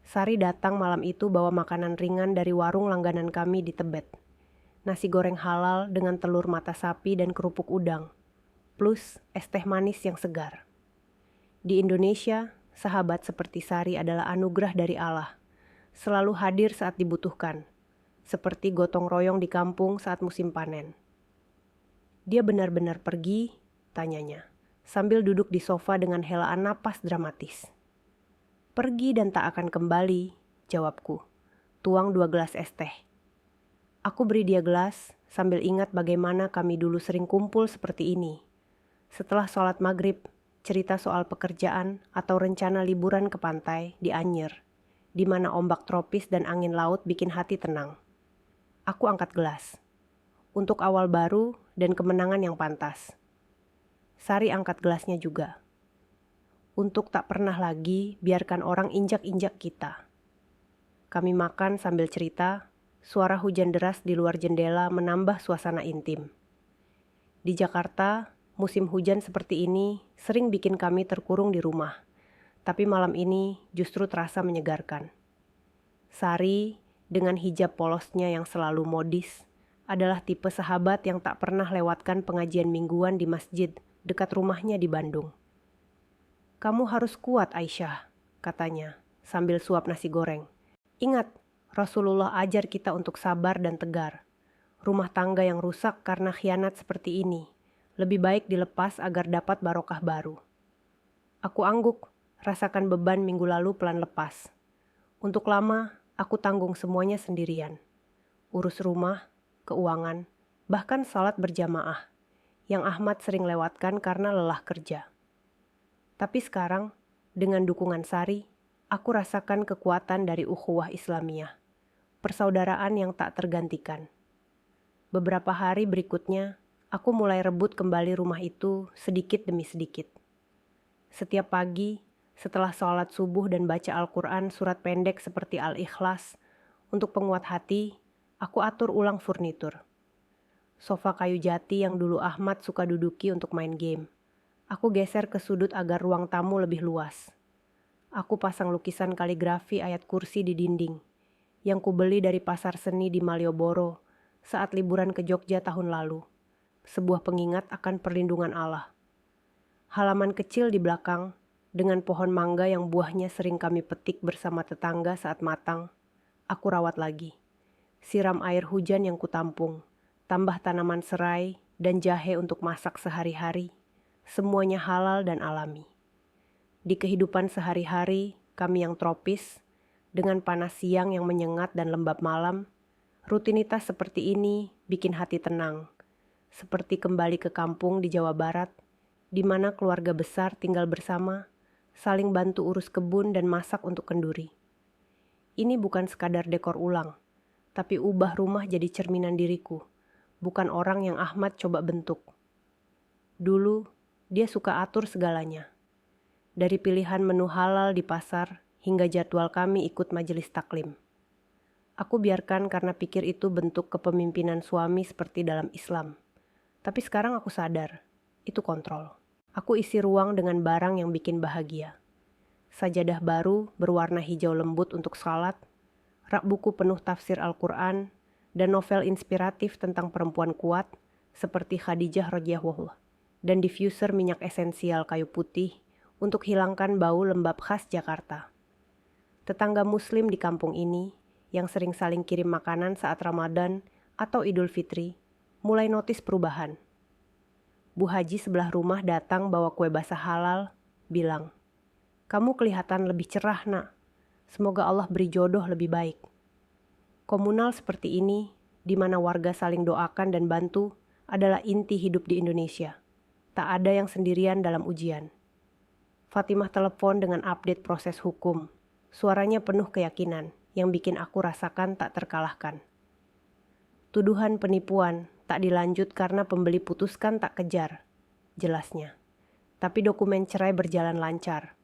Sari datang malam itu bawa makanan ringan dari warung langganan kami di Tebet. Nasi goreng halal dengan telur mata sapi dan kerupuk udang, plus es teh manis yang segar. Di Indonesia, sahabat seperti Sari adalah anugerah dari Allah, selalu hadir saat dibutuhkan, seperti gotong royong di kampung saat musim panen. Dia benar-benar pergi, tanyanya, sambil duduk di sofa dengan helaan napas dramatis. Pergi dan tak akan kembali, jawabku. Tuang 2 gelas es teh. Aku beri dia gelas sambil ingat bagaimana kami dulu sering kumpul seperti ini. Setelah sholat maghrib, cerita soal pekerjaan atau rencana liburan ke pantai di Anyer, di mana ombak tropis dan angin laut bikin hati tenang. Aku angkat gelas. Untuk awal baru dan kemenangan yang pantas. Sari angkat gelasnya juga. Untuk tak pernah lagi biarkan orang injak-injak kita. Kami makan sambil cerita, suara hujan deras di luar jendela menambah suasana intim. Di Jakarta, musim hujan seperti ini sering bikin kami terkurung di rumah. Tapi malam ini justru terasa menyegarkan. Sari, dengan hijab polosnya yang selalu modis, adalah tipe sahabat yang tak pernah lewatkan pengajian mingguan di masjid dekat rumahnya di Bandung. Kamu harus kuat, Aisyah, katanya, sambil suap nasi goreng. Ingat, Rasulullah ajar kita untuk sabar dan tegar. Rumah tangga yang rusak karena khianat seperti ini, lebih baik dilepas agar dapat barokah baru. Aku angguk, rasakan beban minggu lalu pelan lepas. Untuk lama, aku tanggung semuanya sendirian. Urus rumah, keuangan, bahkan salat berjamaah, yang Ahmad sering lewatkan karena lelah kerja. Tapi sekarang, dengan dukungan Sari, aku rasakan kekuatan dari ukhuwah Islamiyah, persaudaraan yang tak tergantikan. Beberapa hari berikutnya, aku mulai rebut kembali rumah itu sedikit demi sedikit. Setiap pagi, setelah sholat subuh dan baca Al-Quran surat pendek seperti Al-Ikhlas, untuk penguat hati, aku atur ulang furnitur. Sofa kayu jati yang dulu Ahmad suka duduki untuk main game. Aku geser ke sudut agar ruang tamu lebih luas. Aku pasang lukisan kaligrafi ayat kursi di dinding, yang kubeli dari pasar seni di Malioboro saat liburan ke Jogja tahun lalu. Sebuah pengingat akan perlindungan Allah. Halaman kecil di belakang, dengan pohon mangga yang buahnya sering kami petik bersama tetangga saat matang, aku rawat lagi. Siram air hujan yang kutampung, tambah tanaman serai dan jahe untuk masak sehari-hari. Semuanya halal dan alami. Di kehidupan sehari-hari, kami yang tropis, dengan panas siang yang menyengat dan lembab malam, rutinitas seperti ini bikin hati tenang. Seperti kembali ke kampung di Jawa Barat, di mana keluarga besar tinggal bersama, saling bantu urus kebun dan masak untuk kenduri. Ini bukan sekadar dekor ulang, tapi ubah rumah jadi cerminan diriku, bukan orang yang Ahmad coba bentuk. Dulu, dia suka atur segalanya. Dari pilihan menu halal di pasar, hingga jadwal kami ikut majelis taklim. Aku biarkan karena pikir itu bentuk kepemimpinan suami seperti dalam Islam. Tapi sekarang aku sadar, itu kontrol. Aku isi ruang dengan barang yang bikin bahagia. Sajadah baru berwarna hijau lembut untuk salat, rak buku penuh tafsir Al-Quran, dan novel inspiratif tentang perempuan kuat seperti Khadijah radhiyallahu, dan diffuser minyak esensial kayu putih untuk hilangkan bau lembab khas Jakarta. Tetangga muslim di kampung ini yang sering saling kirim makanan saat Ramadan atau Idul Fitri mulai notis perubahan. Bu Haji sebelah rumah datang bawa kue basah halal, bilang, "Kamu kelihatan lebih cerah, nak. Semoga Allah beri jodoh lebih baik." Komunal seperti ini, di mana warga saling doakan dan bantu, adalah inti hidup di Indonesia. Tak ada yang sendirian dalam ujian. Fatimah telepon dengan update proses hukum. Suaranya penuh keyakinan, yang bikin aku rasakan tak terkalahkan. Tuduhan penipuan tak dilanjut karena pembeli putuskan tak kejar, jelasnya. Tapi dokumen cerai berjalan lancar.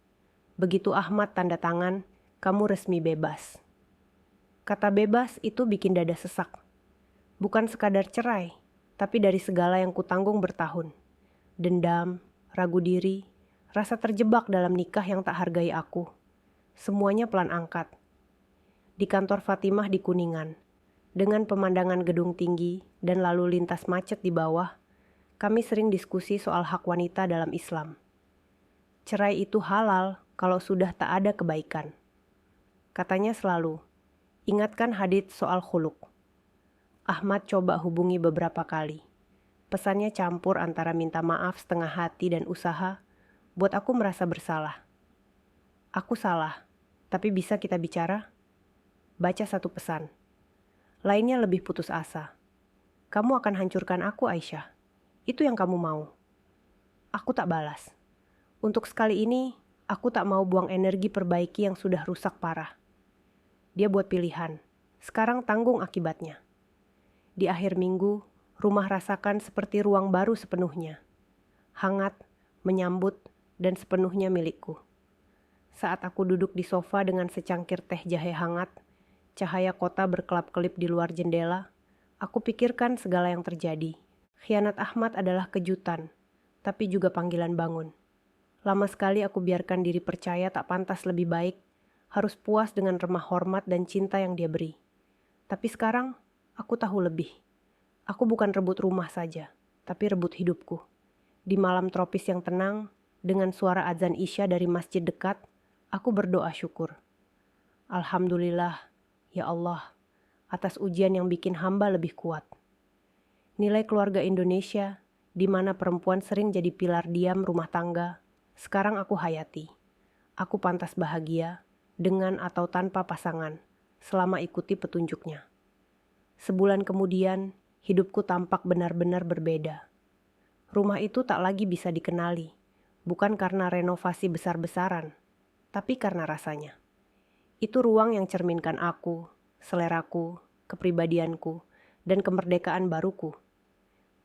Begitu Ahmad tanda tangan, kamu resmi bebas. Kata bebas itu bikin dada sesak. Bukan sekadar cerai, tapi dari segala yang kutanggung bertahun. Dendam, ragu diri, rasa terjebak dalam nikah yang tak hargai aku. Semuanya pelan angkat. Di kantor Fatimah di Kuningan, dengan pemandangan gedung tinggi dan lalu lintas macet di bawah, kami sering diskusi soal hak wanita dalam Islam. Cerai itu halal kalau sudah tak ada kebaikan. Katanya selalu, ingatkan hadits soal khuluk. Ahmad coba hubungi beberapa kali. Pesannya campur antara minta maaf setengah hati dan usaha, buat aku merasa bersalah. Aku salah, Tapi bisa kita bicara? Baca satu pesan. Lainnya lebih putus asa. Kamu akan hancurkan aku, Aisyah. Itu yang kamu mau. Aku tak balas. Untuk sekali ini, aku tak mau buang energi perbaiki yang sudah rusak parah. Dia buat pilihan. Sekarang tanggung akibatnya. Di akhir minggu, rumah rasakan seperti ruang baru sepenuhnya. Hangat, menyambut, dan sepenuhnya milikku. Saat aku duduk di sofa dengan secangkir teh jahe hangat, cahaya kota berkelap-kelip di luar jendela, aku pikirkan segala yang terjadi. Khianat Ahmad adalah kejutan, tapi juga panggilan bangun. Lama sekali aku biarkan diri percaya tak pantas lebih baik, harus puas dengan remah hormat dan cinta yang dia beri. Tapi sekarang, aku tahu lebih. Aku bukan rebut rumah saja, tapi rebut hidupku. Di malam tropis yang tenang, dengan suara azan Isya dari masjid dekat, aku berdoa syukur. Alhamdulillah, ya Allah, atas ujian yang bikin hamba lebih kuat. Nilai keluarga Indonesia, di mana perempuan sering jadi pilar diam rumah tangga, sekarang aku hayati. Aku pantas bahagia, dengan atau tanpa pasangan, selama ikuti petunjuknya. Sebulan kemudian, hidupku tampak benar-benar berbeda. Rumah itu tak lagi bisa dikenali, bukan karena renovasi besar-besaran, tapi karena rasanya. Itu ruang yang cerminkan aku, seleraku, kepribadianku, dan kemerdekaan baruku.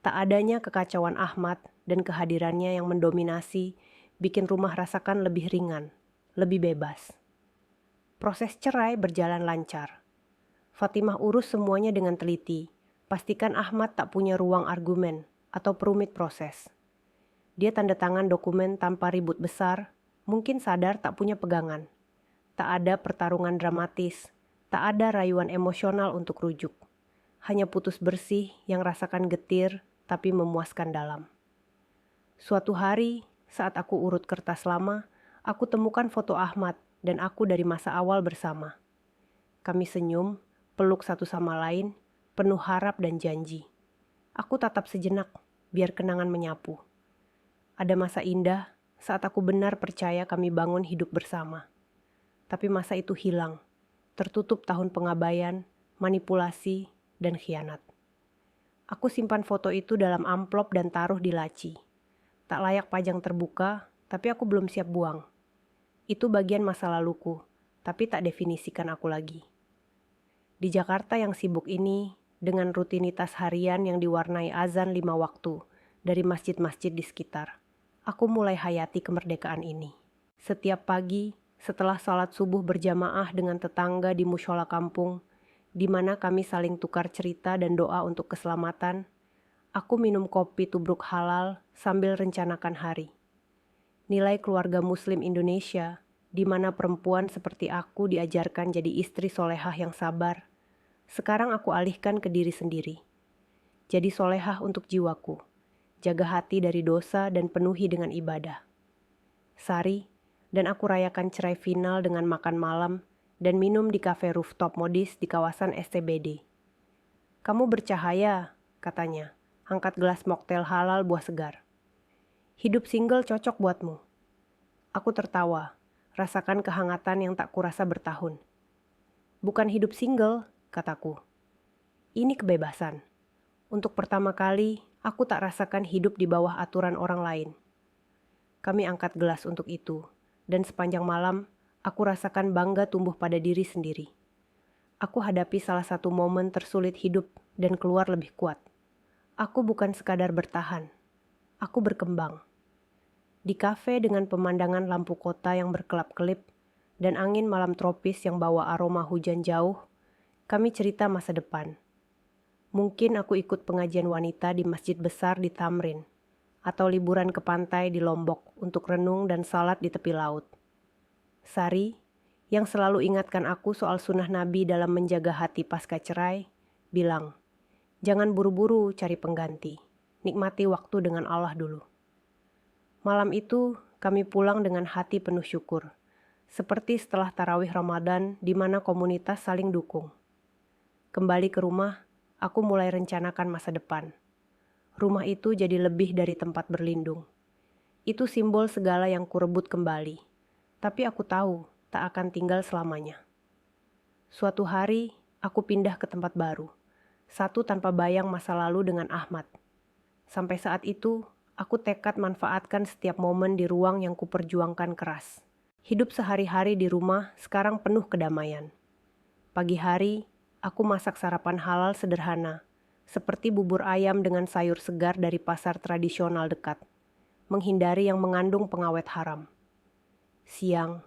Tak adanya kekacauan Ahmad dan kehadirannya yang mendominasi bikin rumah rasakan lebih ringan, lebih bebas. Proses cerai berjalan lancar. Fatimah urus semuanya dengan teliti, pastikan Ahmad tak punya ruang argumen atau perumit proses. Dia tanda tangan dokumen tanpa ribut besar, mungkin sadar tak punya pegangan. Tak ada pertarungan dramatis, tak ada rayuan emosional untuk rujuk. Hanya putus bersih yang rasakan getir tapi memuaskan dalam. Suatu hari, saat aku urut kertas lama, aku temukan foto Ahmad dan aku dari masa awal bersama. Kami senyum, peluk satu sama lain, penuh harap dan janji. Aku tatap sejenak, biar kenangan menyapu. Ada masa indah saat aku benar percaya kami bangun hidup bersama. Tapi masa itu hilang, tertutup tahun pengabaian, manipulasi, dan khianat. Aku simpan foto itu dalam amplop dan taruh di laci. Tak layak pajang terbuka, tapi aku belum siap buang. Itu bagian masa laluku, tapi tak definisikan aku lagi. Di Jakarta yang sibuk ini, dengan rutinitas harian yang diwarnai azan 5 waktu dari masjid-masjid di sekitar, aku mulai hayati kemerdekaan ini. Setiap pagi, setelah salat subuh berjamaah dengan tetangga di mushola kampung, di mana kami saling tukar cerita dan doa untuk keselamatan, aku minum kopi tubruk halal sambil rencanakan hari. Nilai keluarga Muslim Indonesia, di mana perempuan seperti aku diajarkan jadi istri solehah yang sabar, sekarang aku alihkan ke diri sendiri. Jadi solehah untuk jiwaku, jaga hati dari dosa dan penuhi dengan ibadah. Sari, dan aku rayakan cerai final dengan makan malam dan minum di kafe rooftop modis di kawasan SCBD. Kamu bercahaya, katanya, angkat gelas mocktail halal buah segar. Hidup single cocok buatmu. Aku tertawa, rasakan kehangatan yang tak kurasa bertahun. Bukan hidup single, kataku. Ini kebebasan. Untuk pertama kali, aku tak rasakan hidup di bawah aturan orang lain. Kami angkat gelas untuk itu, dan sepanjang malam, aku rasakan bangga tumbuh pada diri sendiri. Aku hadapi salah satu momen tersulit hidup dan keluar lebih kuat. Aku bukan sekadar bertahan, aku berkembang. Di kafe dengan pemandangan lampu kota yang berkelap-kelip dan angin malam tropis yang bawa aroma hujan jauh, kami cerita masa depan. Mungkin aku ikut pengajian wanita di masjid besar di Tamrin, atau liburan ke pantai di Lombok untuk renung dan salat di tepi laut. Sari, yang selalu ingatkan aku soal sunnah Nabi dalam menjaga hati pasca cerai, bilang, jangan buru-buru cari pengganti, nikmati waktu dengan Allah dulu. Malam itu, kami pulang dengan hati penuh syukur, seperti setelah tarawih Ramadan di mana komunitas saling dukung. Kembali ke rumah, aku mulai rencanakan masa depan. Rumah itu jadi lebih dari tempat berlindung. Itu simbol segala yang kurebut kembali. Tapi aku tahu, tak akan tinggal selamanya. Suatu hari, aku pindah ke tempat baru, satu tanpa bayang masa lalu dengan Ahmad. Sampai saat itu, aku tekad manfaatkan setiap momen di ruang yang kuperjuangkan keras. Hidup sehari-hari di rumah sekarang penuh kedamaian. Pagi hari, aku masak sarapan halal sederhana, seperti bubur ayam dengan sayur segar dari pasar tradisional dekat, menghindari yang mengandung pengawet haram. Siang,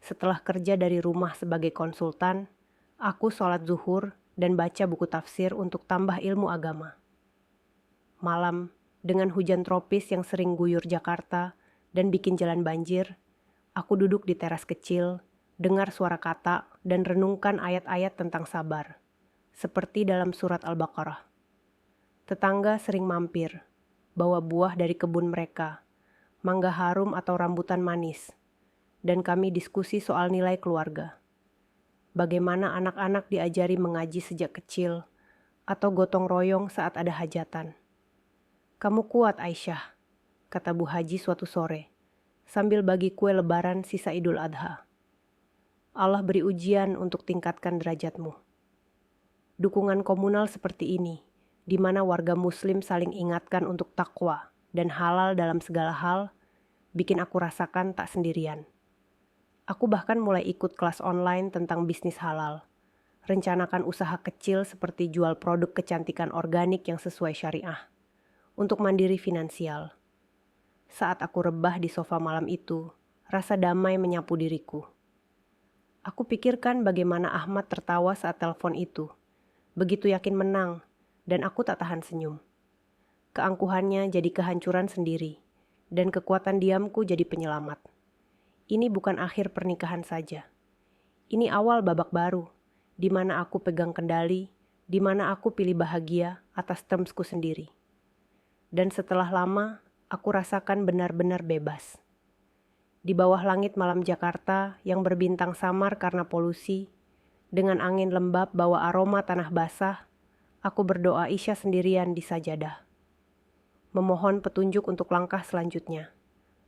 setelah kerja dari rumah sebagai konsultan, aku sholat zuhur dan baca buku tafsir untuk tambah ilmu agama. Malam, dengan hujan tropis yang sering guyur Jakarta dan bikin jalan banjir, aku duduk di teras kecil, dengar suara kata dan renungkan ayat-ayat tentang sabar, seperti dalam surat Al-Baqarah. Tetangga sering mampir, bawa buah dari kebun mereka, mangga harum atau rambutan manis, dan kami diskusi soal nilai keluarga. Bagaimana anak-anak diajari mengaji sejak kecil, atau gotong royong saat ada hajatan. "Kamu kuat, Aisyah," kata Bu Haji suatu sore, sambil bagi kue lebaran sisa Idul Adha. "Allah beri ujian untuk tingkatkan derajatmu." Dukungan komunal seperti ini, di mana warga muslim saling ingatkan untuk takwa dan halal dalam segala hal, bikin aku rasakan tak sendirian. Aku bahkan mulai ikut kelas online tentang bisnis halal, rencanakan usaha kecil seperti jual produk kecantikan organik yang sesuai syariah, untuk mandiri finansial. Saat aku rebah di sofa malam itu, rasa damai menyapu diriku. Aku pikirkan bagaimana Ahmad tertawa saat telepon itu, begitu yakin menang, dan aku tak tahan senyum. Keangkuhannya jadi kehancuran sendiri, dan kekuatan diamku jadi penyelamat. Ini bukan akhir pernikahan saja. Ini awal babak baru, di mana aku pegang kendali, di mana aku pilih bahagia atas termsku sendiri. Dan setelah lama, aku rasakan benar-benar bebas. Di bawah langit malam Jakarta yang berbintang samar karena polusi, dengan angin lembab bawa aroma tanah basah, aku berdoa Isya sendirian di sajadah. Memohon petunjuk untuk langkah selanjutnya.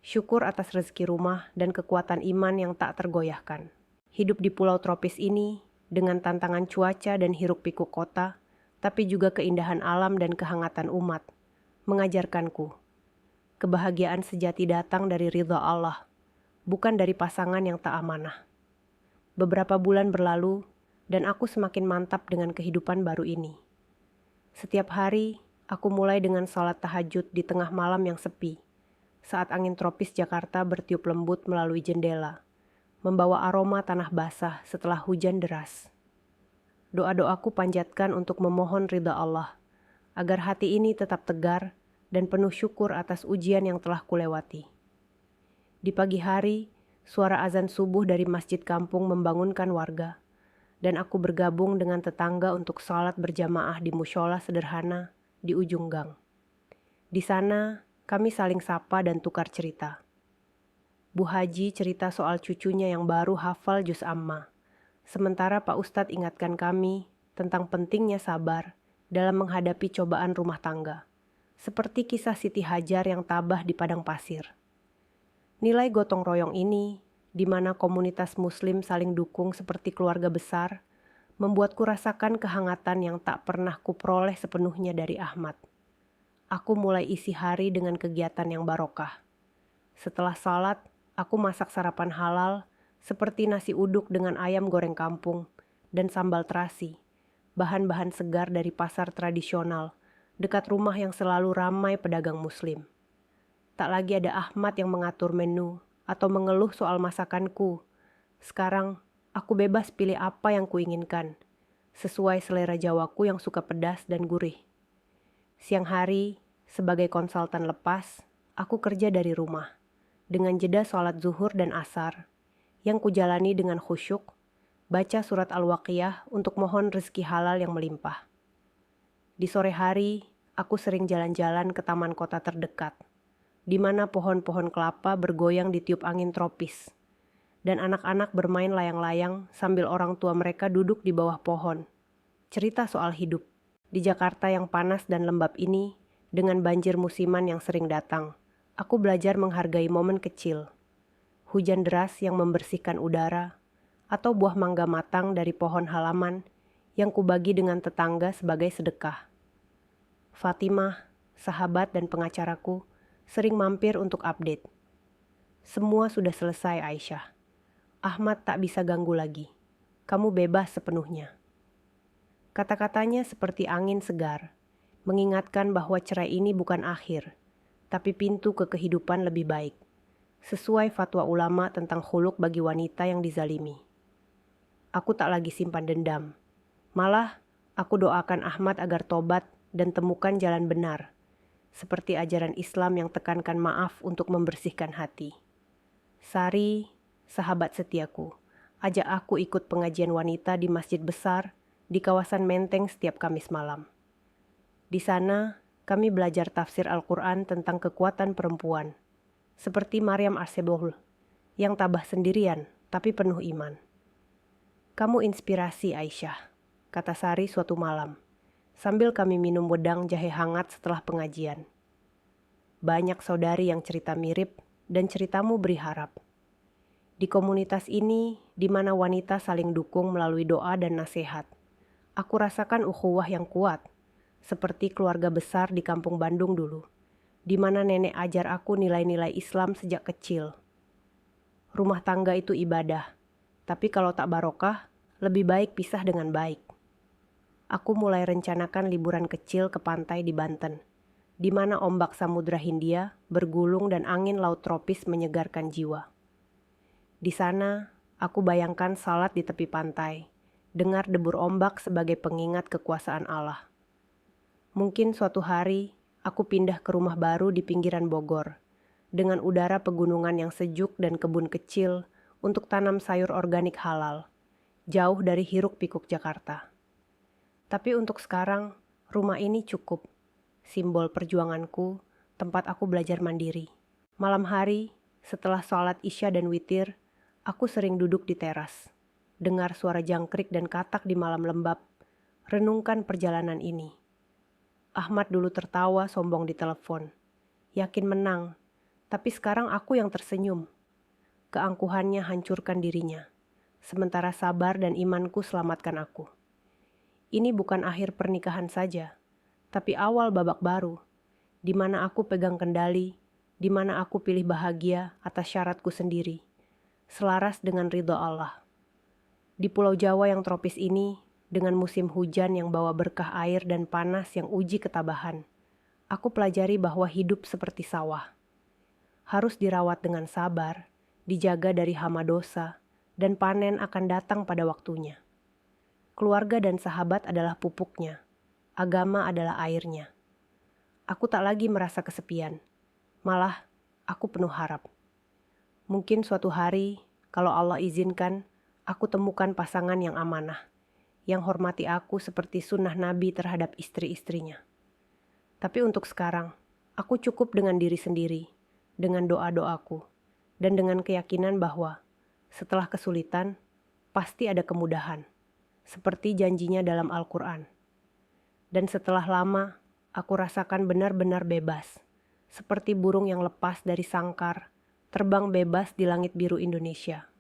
Syukur atas rezeki rumah dan kekuatan iman yang tak tergoyahkan. Hidup di pulau tropis ini, dengan tantangan cuaca dan hiruk-pikuk kota, tapi juga keindahan alam dan kehangatan umat, mengajarkanku, kebahagiaan sejati datang dari ridha Allah, bukan dari pasangan yang tak amanah. Beberapa bulan berlalu, dan aku semakin mantap dengan kehidupan baru ini. Setiap hari, aku mulai dengan salat tahajud di tengah malam yang sepi, saat angin tropis Jakarta bertiup lembut melalui jendela, membawa aroma tanah basah setelah hujan deras. Doa-doaku panjatkan untuk memohon ridha Allah, agar hati ini tetap tegar dan penuh syukur atas ujian yang telah kulewati. Di pagi hari, suara azan subuh dari masjid kampung membangunkan warga, dan aku bergabung dengan tetangga untuk salat berjamaah di mushola sederhana di ujung gang. Di sana, kami saling sapa dan tukar cerita. Bu Haji cerita soal cucunya yang baru hafal juz amma, sementara Pak Ustadz ingatkan kami tentang pentingnya sabar dalam menghadapi cobaan rumah tangga, seperti kisah Siti Hajar yang tabah di padang pasir. Nilai gotong royong ini, di mana komunitas muslim saling dukung seperti keluarga besar, membuatku rasakan kehangatan yang tak pernah kuperoleh sepenuhnya dari Ahmad. Aku mulai isi hari dengan kegiatan yang barokah. Setelah salat, aku masak sarapan halal seperti nasi uduk dengan ayam goreng kampung dan sambal terasi, bahan-bahan segar dari pasar tradisional dekat rumah yang selalu ramai pedagang muslim. Tak lagi ada Ahmad yang mengatur menu atau mengeluh soal masakanku. Sekarang, aku bebas pilih apa yang kuinginkan, sesuai selera Jawaku yang suka pedas dan gurih. Siang hari, sebagai konsultan lepas, aku kerja dari rumah, dengan jeda sholat zuhur dan asar, yang kujalani dengan khusyuk, baca surat Al-Waqiah untuk mohon rezeki halal yang melimpah. Di sore hari, aku sering jalan-jalan ke taman kota terdekat, di mana pohon-pohon kelapa bergoyang ditiup angin tropis, dan anak-anak bermain layang-layang sambil orang tua mereka duduk di bawah pohon. Cerita soal hidup di Jakarta yang panas dan lembab ini, dengan banjir musiman yang sering datang, aku belajar menghargai momen kecil. Hujan deras yang membersihkan udara, atau buah mangga matang dari pohon halaman yang kubagi dengan tetangga sebagai sedekah. Fatimah, sahabat dan pengacaraku, sering mampir untuk update. Semua sudah selesai, Aisyah. Ahmad tak bisa ganggu lagi. Kamu bebas sepenuhnya. Kata-katanya seperti angin segar, mengingatkan bahwa cerai ini bukan akhir, tapi pintu ke kehidupan lebih baik, sesuai fatwa ulama tentang khuluk bagi wanita yang dizalimi. Aku tak lagi simpan dendam. Malah, aku doakan Ahmad agar tobat dan temukan jalan benar, seperti ajaran Islam yang tekankan maaf untuk membersihkan hati. Sari, sahabat setiaku, ajak aku ikut pengajian wanita di masjid besar di kawasan Menteng setiap Kamis malam. Di sana, kami belajar tafsir Al-Quran tentang kekuatan perempuan, seperti Maryam As-Sebul, yang tabah sendirian tapi penuh iman. Kamu inspirasi, Aisyah, kata Sari suatu malam, sambil kami minum wedang jahe hangat setelah pengajian. Banyak saudari yang cerita mirip dan ceritamu beri harap. Di komunitas ini, di mana wanita saling dukung melalui doa dan nasihat, aku rasakan ukhuwah yang kuat, seperti keluarga besar di kampung Bandung dulu, di mana nenek ajar aku nilai-nilai Islam sejak kecil. Rumah tangga itu ibadah, tapi kalau tak barokah, lebih baik pisah dengan baik. Aku mulai rencanakan liburan kecil ke pantai di Banten, di mana ombak Samudra Hindia bergulung dan angin laut tropis menyegarkan jiwa. Di sana, aku bayangkan salat di tepi pantai, dengar debur ombak sebagai pengingat kekuasaan Allah. Mungkin suatu hari, aku pindah ke rumah baru di pinggiran Bogor, dengan udara pegunungan yang sejuk dan kebun kecil untuk tanam sayur organik halal, jauh dari hiruk-pikuk Jakarta. Tapi untuk sekarang, rumah ini cukup, simbol perjuanganku, tempat aku belajar mandiri. Malam hari, setelah sholat Isya dan witir, aku sering duduk di teras, dengar suara jangkrik dan katak di malam lembab, renungkan perjalanan ini. Ahmad dulu tertawa sombong di telepon, yakin menang, tapi sekarang aku yang tersenyum. Keangkuhannya hancurkan dirinya, sementara sabar dan imanku selamatkan aku. Ini bukan akhir pernikahan saja, tapi awal babak baru, di mana aku pegang kendali, di mana aku pilih bahagia atas syaratku sendiri, selaras dengan ridho Allah. Di Pulau Jawa yang tropis ini, dengan musim hujan yang bawa berkah air dan panas yang uji ketabahan, aku pelajari bahwa hidup seperti sawah. Harus dirawat dengan sabar, dijaga dari hama dosa, dan panen akan datang pada waktunya. Keluarga dan sahabat adalah pupuknya, agama adalah airnya. Aku tak lagi merasa kesepian, malah aku penuh harap. Mungkin suatu hari, kalau Allah izinkan, aku temukan pasangan yang amanah, yang hormati aku seperti sunnah Nabi terhadap istri-istrinya. Tapi untuk sekarang, aku cukup dengan diri sendiri, dengan doa-doaku, dan dengan keyakinan bahwa setelah kesulitan, pasti ada kemudahan, seperti janjinya dalam Al-Quran. Dan setelah lama, aku rasakan benar-benar bebas, seperti burung yang lepas dari sangkar, terbang bebas di langit biru Indonesia.